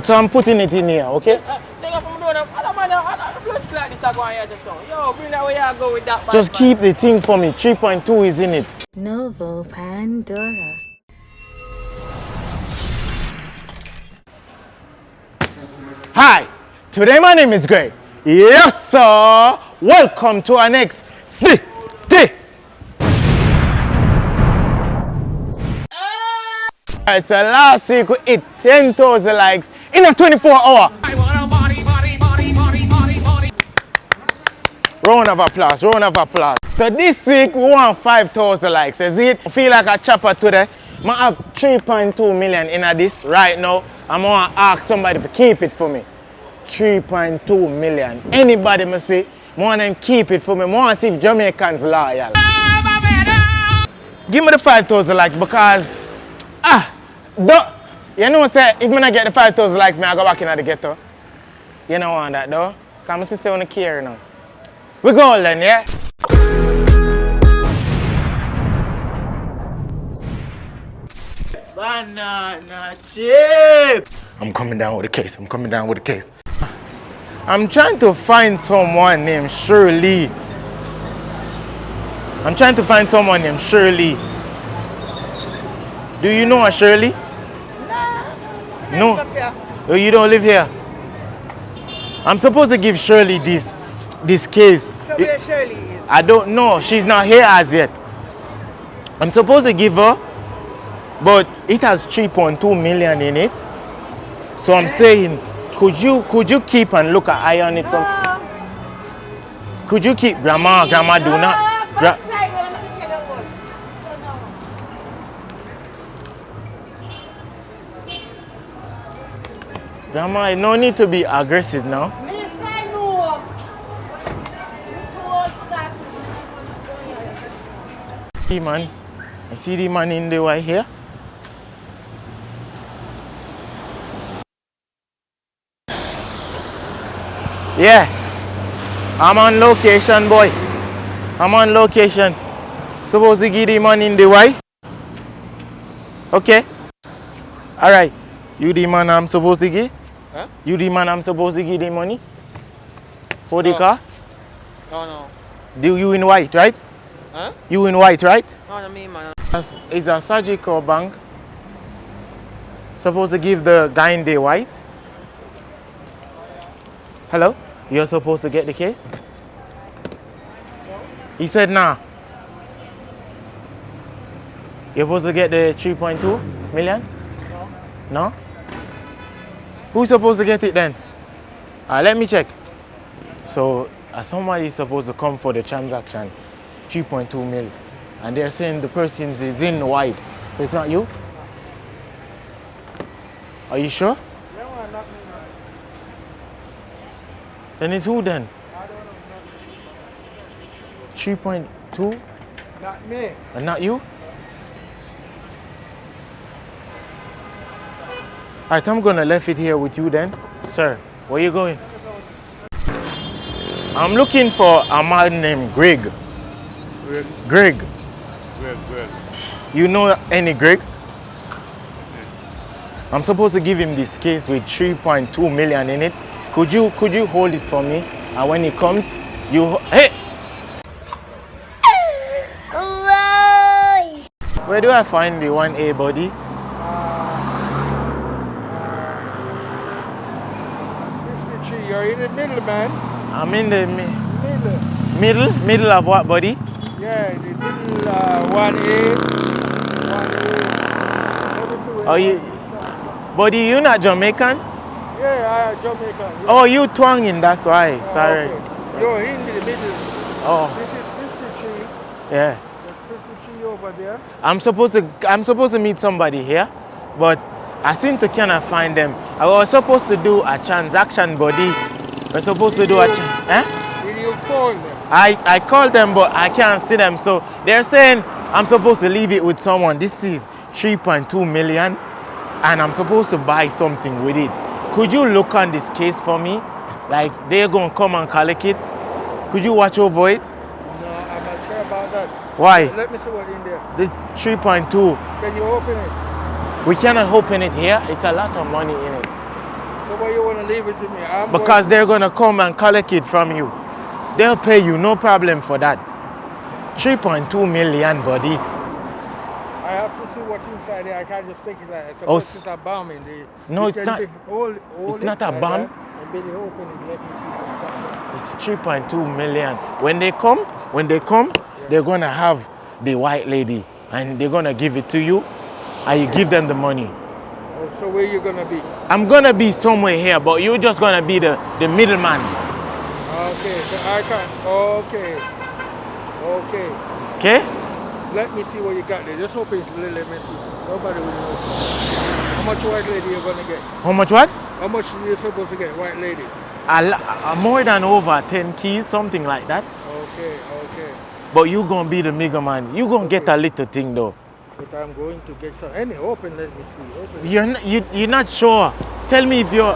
So I'm putting it in here, okay? Just keep the thing for me. 3.2 is in it. Novo Pandora. Hi, today my name is Greg. Yes, sir. Welcome to our next day. Alright, so last week we hit 10,000 likes in a 24 hour. Round of applause, round of applause. So this week we want 5,000 likes. Is it? I feel like a chopper today. I have 3.2 million in this right now. I'm going to ask somebody to keep it for me. 3.2 million. Anybody me see, I want them keep it for me. I want to see if Jamaicans loyal. Give me the 5,000 likes because, you know say, if I get the 5,000 likes, I go back in the ghetto. You don't want that though. Because I say I don't care now. We go then, yeah? Banana chip! I'm coming down with the case. I'm trying to find someone named Shirley. Do you know a Shirley? No. Oh, you don't live here? I'm supposed to give Shirley this case. So where Shirley is? I don't know. She's not here as yet. I'm supposed to give her, but it has 3.2 million in it. So I'm saying, could you keep and look at eye on it? Could you keep grandma do not? Grandma, no need to be aggressive now. See man, I see the man in the white here. Yeah, I'm on location, boy. I'm on location. Supposed to give the man in the white. Okay. All right. You the man I'm supposed to give? Huh? You the man I'm supposed to give the money? For the car? No. Do you in white, right? Huh? You in white, right? No, not me, man. It's a surgical bank. Supposed to give the guy in the white? Hello? You're supposed to get the case? No. He said nah. You're supposed to get the 3.2 million? No. No? Who's supposed to get it then? Let me check. So somebody is supposed to come for the transaction, 3.2 mil. And they're saying the person is in white. So it's not you? Are you sure? No, not me, man. Then it's who then? I don't know. 3.2? Not me. And not you? Alright, I'm gonna left it here with you then. Sir, where you going? I'm looking for a man named Greg. Greg. You know any Greg? I'm supposed to give him this case with 3.2 million in it. Could you hold it for me? And when he comes, hey! Where do I find the 1A body? 53, you're in the middle, man. I'm in the middle of what body? Yeah, the middle 1A. Oh, you, buddy, you not Jamaican? Yeah, I am Jamaican. Yeah. Oh, you twanging, that's why. Sorry. Okay. You're in the middle. Oh. This is 53. Yeah. There's 53 over there. I'm supposed to meet somebody here, but I seem to cannot find them. I was supposed to do a transaction, buddy. We're supposed to do a Did you phone them? I called them, but I can't see them. So they're saying I'm supposed to leave it with someone. This is 3.2 million, and I'm supposed to buy something with it. Could you look on this case for me? Like they're gonna come and collect it. Could you watch over it? No, I'm not sure about that. Why? Let me see what's in there. This 3.2. Can you open it? We cannot open it here. It's a lot of money in it. So why you want to leave it to me? Because they're going to come and collect it from you. They'll pay you, no problem for that. 3.2 million, buddy. I have to see what's inside there. I can't just take it like it's Oh, a bomb in the. No, it's not. It's not a bomb. And then you open it, let me see what's inside. It's 3.2 million. When they come, they're going to have the white lady and they're going to give it to you and you give them the money. Oh, so where you going to be? I'm going to be somewhere here, but you're just going to be the middleman. Okay, so I can't. Okay. Okay? Let me see what you got there. Just open it, let me see. Nobody will know. How much white lady you going to get? How much what? How much are you supposed to get, white lady? More than over 10 keys, something like that. Okay. But you going to be the mega man. You going to get a little thing though. But I'm going to get some. Open, let me see. Open. You're not sure. Tell me if you're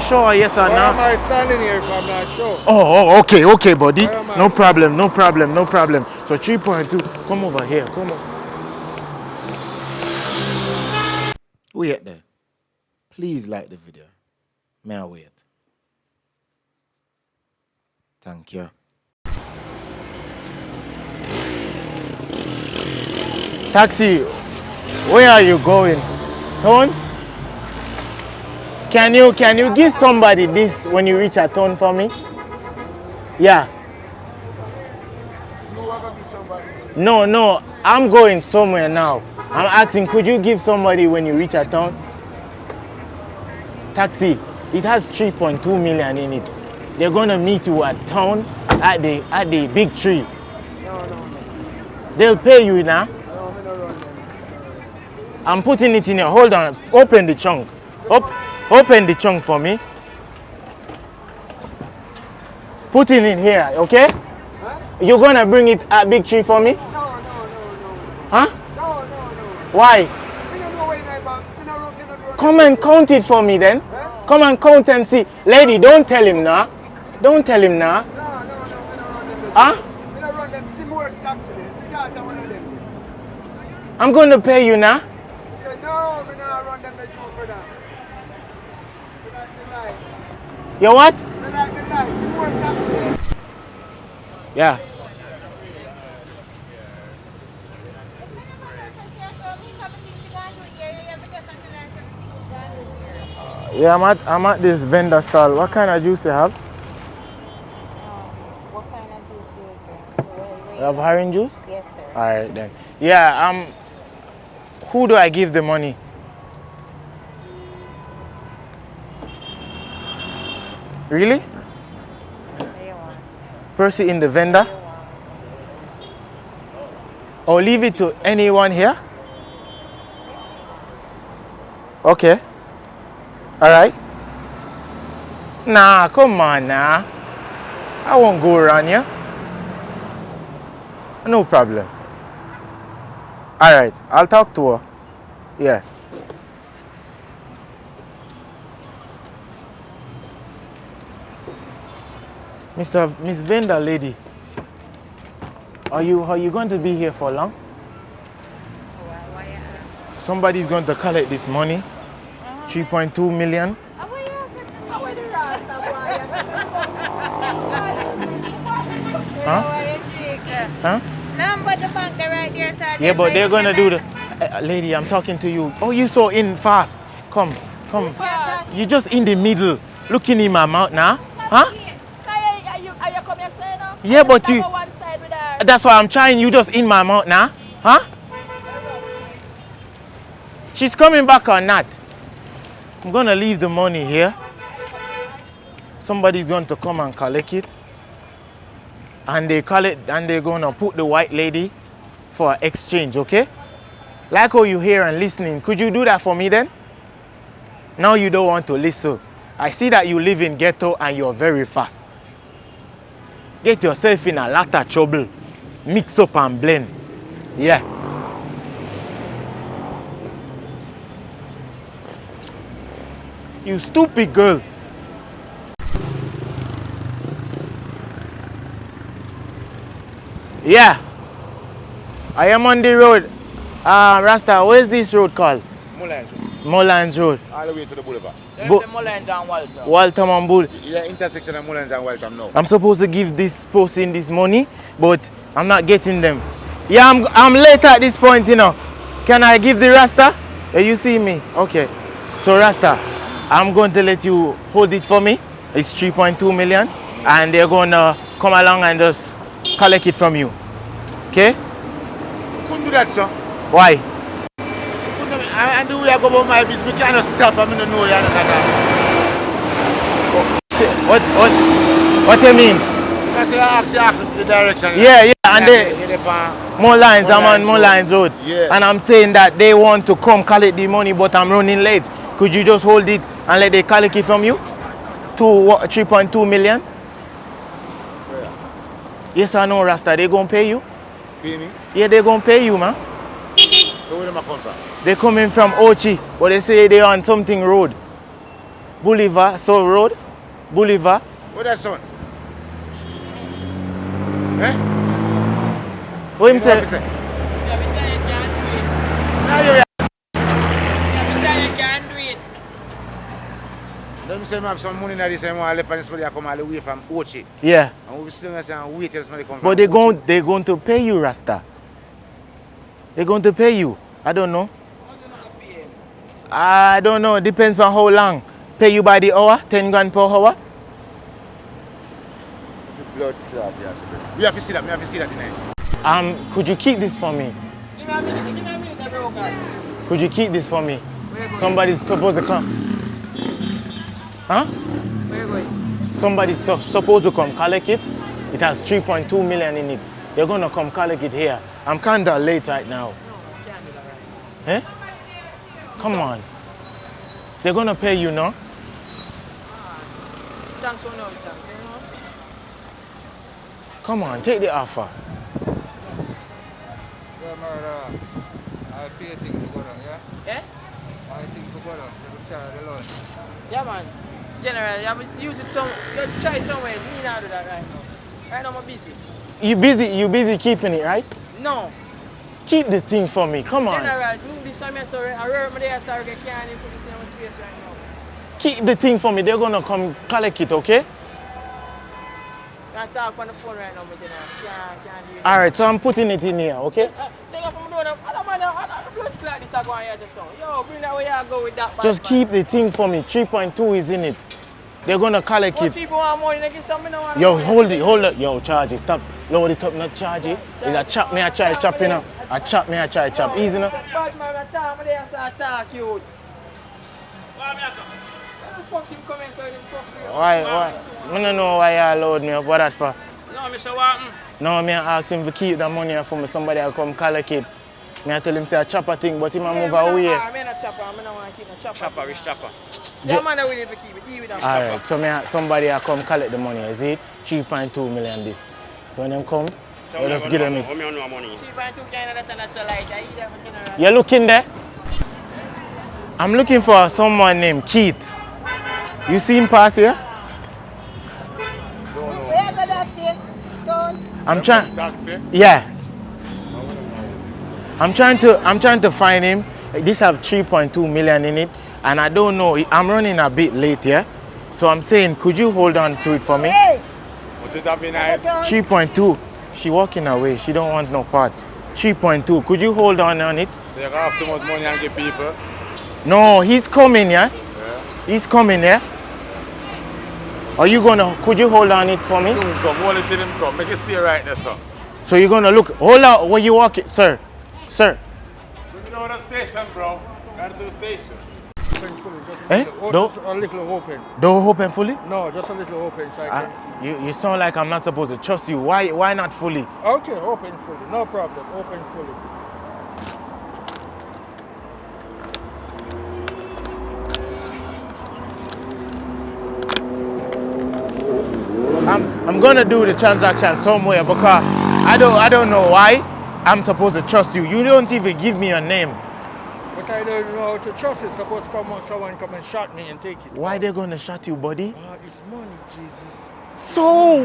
sure, yes or no. Why am I standing here if I'm not sure? Oh, okay, buddy. No problem. So 3.2, come over here, come on. Wait there. Please like the video. May I wait? Thank you. Taxi, where are you going? Town? Can you give somebody this when you reach a town for me? Yeah. No, I'm going somewhere now. I'm asking, could you give somebody when you reach a town? Taxi, it has 3.2 million in it. They're gonna meet you at town at the big tree. No. They'll pay you now. No, I'm not run them. I'm putting it in here. Hold on. Open the trunk. Open the trunk for me. Put it in here, okay? Huh? You're gonna bring it at big tree for me? No. Huh? No. Why? We don't know where my box. We don't know. Come and count it for me then. Huh? Come and count and see. Lady, don't tell him now. Don't tell him now. No, we don't run them. Huh? We don't run them. See more taxi there. Charge one of them. I'm gonna pay you now. He said, no, we don't run them. They do for that. We don't deny. You what? We don't deny. See more taxi there. Yeah. Yeah, I'm at this vendor stall. What kind of juice you have? What kind of juice do you drink? You have orange juice? Yes, sir. Alright then. Yeah, who do I give the money? Really? Percy in the vendor? Or leave it to anyone here? Okay. Alright. Nah, come on now. I won't go around here. No problem. Alright, I'll talk to her. Yeah. Miss Vendor lady, are you going to be here for long? Why you ask? Somebody's going to collect this money, 3.2 million. Huh? Huh? Number the bank right there, sir. Yeah, but they're going to do the... lady, I'm talking to you. Oh, you so in fast. Come. You just in the middle, looking in my mouth now. Huh? Yeah, but you... That's why I'm trying. You just in my mouth now. Huh? She's coming back or not? I'm going to leave the money here. Somebody's going to come and collect it. And they call it, and they're going to put the white lady for exchange, okay? Like how you hear and listening. Could you do that for me then? Now you don't want to listen. I see that you live in ghetto and you're very fast. Get yourself in a lot of trouble. Mix up and blend. Yeah. You stupid girl. Yeah. I am on the road. Rasta, where's this road called? Moulin. Mullines Road. All the way to the boulevard. Mullines and Waltham. Waltham and Bull. The intersection of Mullins and Welcome now. I'm supposed to give this person this money, but I'm not getting them. Yeah, I'm late at this point, you know. Can I give the Rasta? You see me? Okay. So Rasta, I'm going to let you hold it for me. It's 3.2 million, and they're going to come along and just collect it from you. Okay? You couldn't do that, sir. Why? And the way I go about my business, we cannot stop. I don't know What do you mean? I say I ask for the direction. Yeah, and more lines, I'm on more lines road. Yeah. And I'm saying that they want to come collect the money, but I'm running late. Could you just hold it and let they collect it from you? 3.2 million? Where? Yes or no, Rasta? They gonna pay you? Pay me? Yeah, they gonna pay you, man. So where am I come from? They coming from Ochi, but they say they on something road. Boulevard, so road, Boulevard. Where that son? Eh? What him You know what say? me say? Now you can't do it. Let me say I have some money in this and I left and somebody come all the way from Ochi. Yeah, And we still and wait till somebody come but from they're going to pay you, Rasta. They're going to pay you. I don't know. I don't know. Depends on how long. Pay you by the hour, 10 grand per hour. blood clot, yes. We have to see that, we have to see that tonight. Could you keep this for me? Give me a minute, bro, guy. Could you keep this for me? Somebody's supposed to come. Huh? Where you going? Somebody's supposed to come collect it. It has 3.2 million in it. They're gonna come collect it here. I'm kinda late right now. No, I can't do that right. Eh? Come on. They're gonna pay you, no? Thanks for no thanks, you know? Come on, take the offer. Yeah, man, I pay a thing to go down, yeah? Yeah? I think to go down, so we charge the loan. Yeah, man. Generally, you have to use it some, you try somewhere. Me not do that right now. Right now, I'm busy. You busy keeping it, right? No. Keep the thing for me, come on. General, move this one, so I work my day, so I can't even put this in my space right now. Keep the thing for me, they're gonna come collect it, okay? I talk on the phone right now, my general. Can't do it. Alright, so I'm putting it in here, okay? Take off from the door. I don't mind, blood clot this I go on here just so. Yo, bring that way I go with that. Just keep the thing for me, 3.2 is in it. They're gonna collect Most it. people want money, they give something. Yo, hold it. Yo, charge it, stop. Load it up, not charge it. It's a chop, me I try chop, you know. A chop, me I try chop. Easy, no? Bad man, I talk, but they attack you. Fuck him coming so he fuck you. Why? I don't know why you allowed me up. What that for? No, Mr. Walton. No, me I ask him to keep the money for me. Somebody will come collect it. Me I tell him say a chopper thing, but he might move away. I'm not a chopper, I don't want to keep a chopper. Chopper, which chopper? Yeah, man, I will need to keep it. Eat with that Alright, so somebody will come collect the money, is it? 3.2 million this. So when them come, you just give them it. 3.2 kind of that's a light. I eat that for general. You looking there? I'm looking for someone named Keith. You see him pass here? Where go that here? Don't. I'm trying. Yeah. I'm trying to find him. This have 3.2 million in it, and I don't know. I'm running a bit late here, so I'm saying, could you hold on to it for me? Hey! What did that mean? 3.2. She walking away. She don't want no part. 3.2. Could you hold on it? So you have so much money and give people? No, he's coming, yeah? He's coming, yeah? Are you gonna, could you hold on it for me? Soon come, hold it till him come. Make it stay right there, sir. So you're gonna look, hold out where you walk it, sir. Sir. Bring it over the station, bro. Gotta do the station. Eh? Just a little open. Door open fully? No, just a little open so I can see. You sound like I'm not supposed to trust you. Why not fully? Okay, open fully. No problem. Open fully. I'm gonna do the transaction somewhere because I don't know why I'm supposed to trust you. You don't even give me your name. But I don't know how to trust it. Suppose someone come and shot me and take it. Why they gonna shot you, buddy? It's money, Jesus. So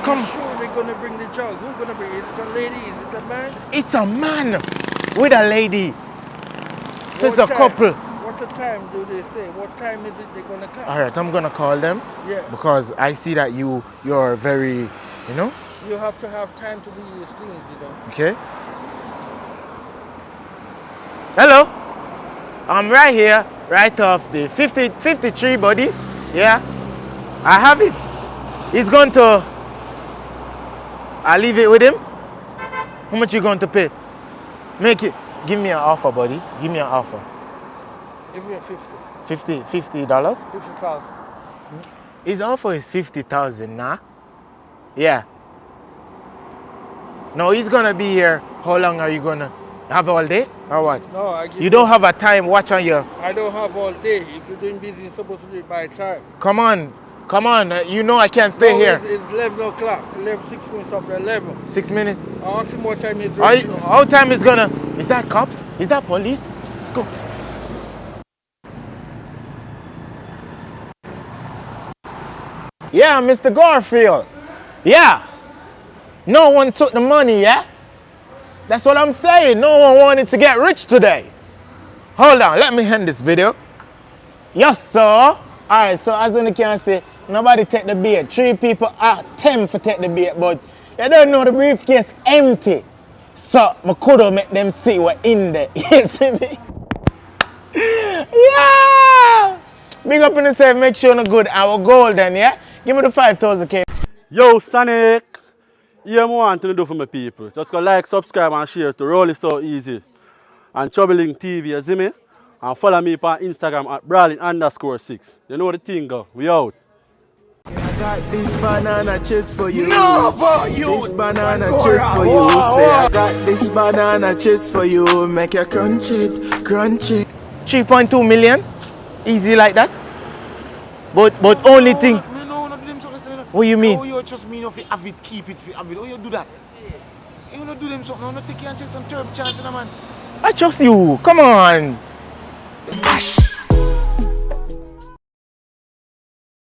come. Are you sure they're gonna bring the drugs? Who's gonna bring it? Is it a lady? Is it a man? It's a man with a lady. So it's a What time? couple. What the time do they say? What time is it they're gonna come? Alright, I'm gonna call them. Yeah. Because I see that you're very, you know? You have to have time to do these things, you know. Okay. Hello? I'm right here, right off the 53 buddy. Yeah. I have it. He's going to, I'll leave it with him. How much you going to pay? Make it. Give me an offer, buddy. Give me an offer. Give me a 50. $50. 50,000. His offer is 50,000 now. Yeah. No, he's gonna be here. How long are you gonna have all day or what? No, I give You don't have a time watch on your. I don't have all day. If you're doing business, you're supposed to do it by time. Come on. You know I can't stay No, here. It's 11 o'clock. 6 minutes after 11. 6 minutes. I'll ask him what time it's Are you, how time is gonna? Is that cops? Is that police? Let's go. Yeah, Mr. Garfield. Yeah. No one took the money, yeah? That's what I'm saying. No one wanted to get rich today. Hold on, let me end this video. Yes, sir. Alright, so as you can see, nobody take the bait. 3 people attempt to take the bait, but you don't know the briefcase empty. So I could have make them see what in there. You see me? Yeah! Big up in yourself, make sure you're good. Our golden, yeah? Give me the 5,000K. Yo, Sonic! Here I want to do for my people. Just go like, subscribe and share to roll it so easy. And Troubling TV, you see me? And follow me on Instagram at brawling_6. You know the thing go. We out. I got this banana chips for you. No, for you. This banana chips for you. Say I got this banana chips for you. Make you crunch it, crunch it. 3.2 million? Easy like that? But only thing. No, What you mean? Oh, you just mean if you have it, keep it, have it. Oh, you do that. You don't do them something. No, take you and take some turbo chance in a man. I trust you. Come on. Ash.